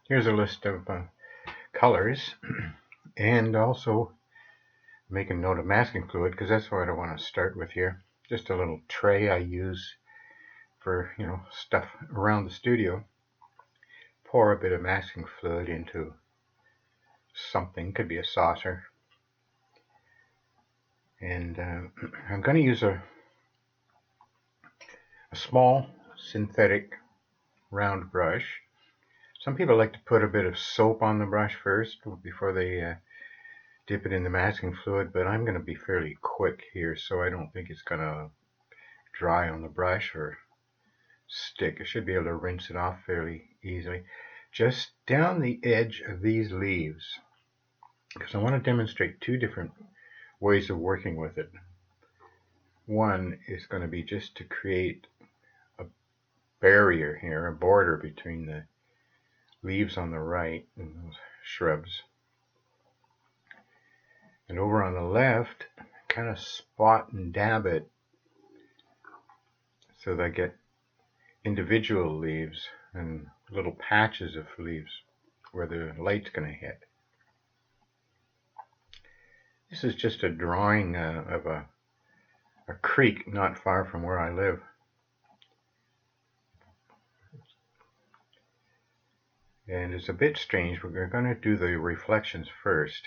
Here's a list of colors, and also make a note of masking fluid, because that's what I want to start with here. Just a little tray I use for, stuff around the studio. Pour a bit of masking fluid into something, could be a saucer. And I'm going to use a small synthetic round brush. Some people like to put a bit of soap on the brush first before they dip it in the masking fluid, but I'm going to be fairly quick here, so I don't think it's going to dry on the brush or stick. I should be able to rinse it off fairly easily. Just down the edge of these leaves, because I want to demonstrate two different ways of working with it. One is going to be just to create a barrier here, a border between the leaves on the right and those shrubs. And over on the left, kind of spot and dab it so that I get individual leaves and little patches of leaves where the light's going to hit. This is just a drawing of a creek not far from where I live. And it's a bit strange. We're going to do the reflections first,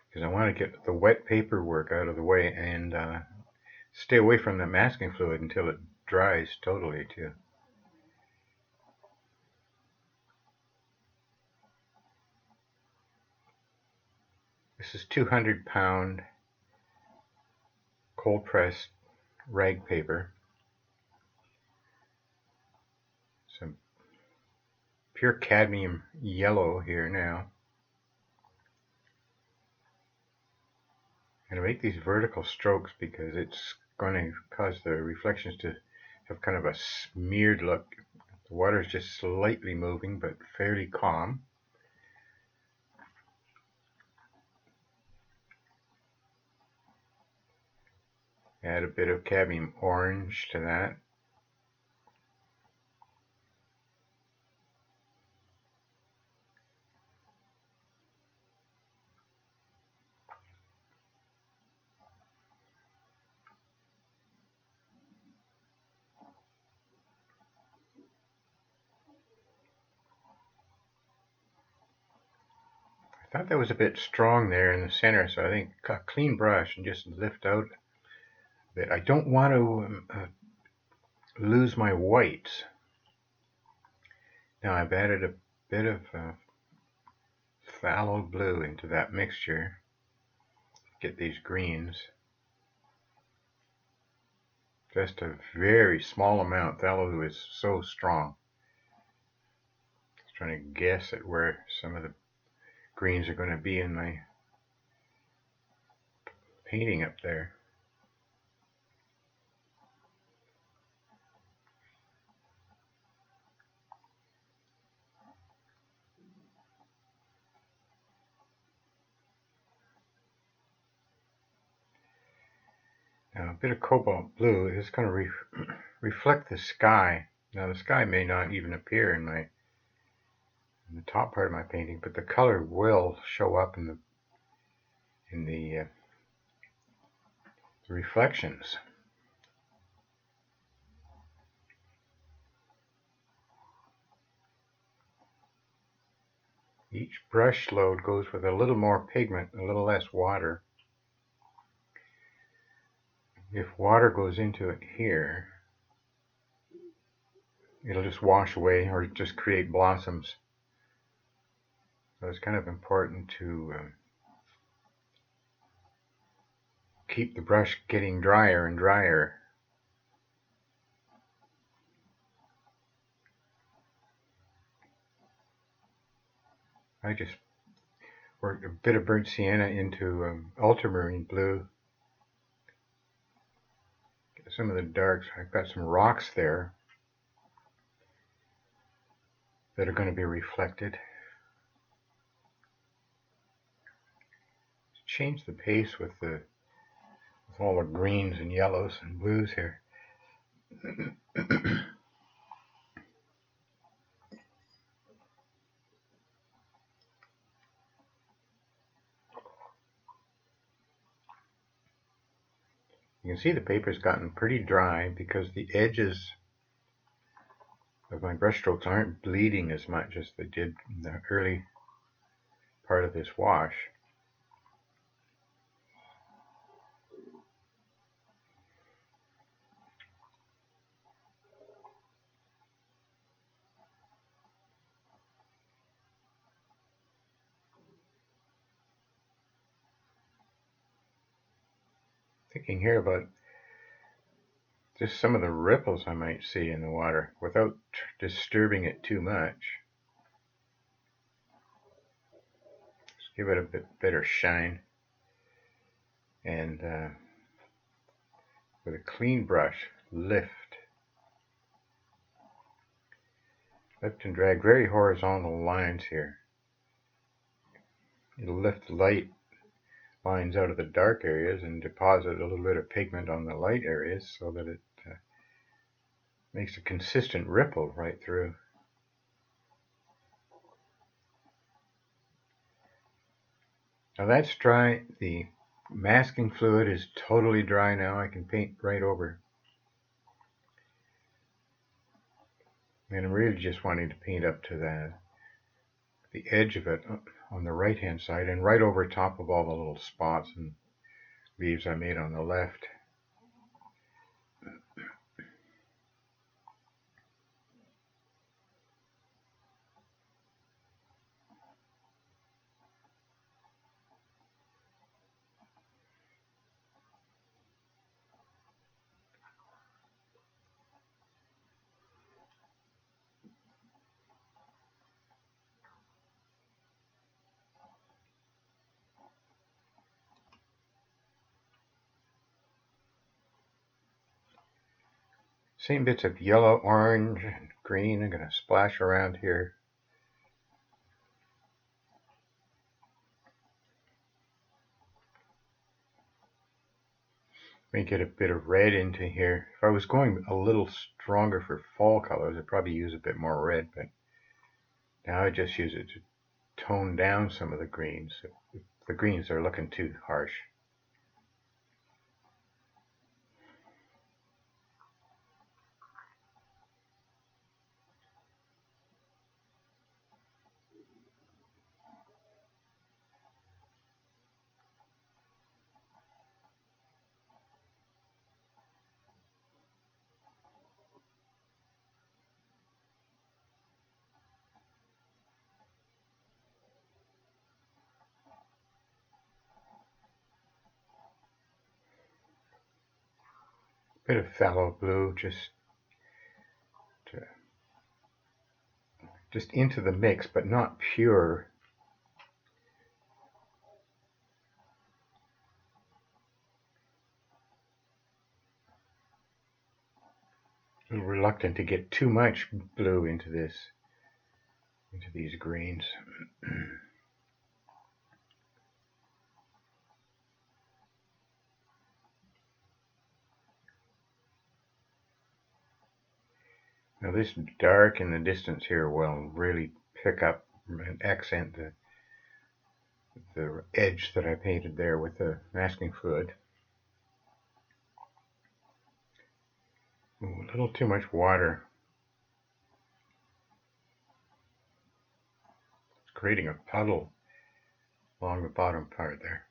because I want to get the wet paper work out of the way and stay away from the masking fluid until it dries totally too. This is 200-pound cold pressed rag paper. Some pure cadmium yellow here now. I'm going to make these vertical strokes because it's going to cause the reflections to have kind of a smeared look. The water is just slightly moving, but fairly calm. Add a bit of cadmium orange to that. I thought that was a bit strong there in the center, so I think a clean brush and just lift out a bit. I don't want to lose my whites. Now I've added a bit of phthalo blue into that mixture. Get these greens. Just a very small amount. Phthalo blue is so strong. Just trying to guess at where some of the greens are going to be in my painting up there. Now a bit of cobalt blue is going to reflect the sky. Now the sky may not even appear in the top part of my painting, but the color will show up in the reflections. Each brush load goes with a little more pigment, a little less water. If water goes into it here, it'll just wash away or just create blossoms. So it's kind of important to keep the brush getting drier and drier. I just worked a bit of burnt sienna into ultramarine blue. Some of the darks, I've got some rocks there that are going to be reflected. Change the pace with all the greens and yellows and blues here. You can see the paper's gotten pretty dry because the edges of my brush strokes aren't bleeding as much as they did in the early part of this wash. Thinking here about just some of the ripples I might see in the water without disturbing it too much. Just give it a bit better shine. And with a clean brush, lift and drag very horizontal lines here. It'll lift the light lines out of the dark areas and deposit a little bit of pigment on the light areas so that it makes a consistent ripple right through. Now that's dry. The masking fluid is totally dry now. I can paint right over. And I'm really just wanting to paint up to the edge of it on the right hand side and right over top of all the little spots and leaves I made on the left. Same bits of yellow, orange, and green I'm going to splash around here. May get a bit of red into here. If I was going a little stronger for fall colors, I'd probably use a bit more red, but now I just use it to tone down some of the greens. The greens are looking too harsh. Bit of phthalo blue just into the mix, but not pure. A little reluctant to get too much blue into these greens. Now this dark in the distance here will really pick up and accent the edge that I painted there with the masking fluid. Ooh, a little too much water. It's creating a puddle along the bottom part there.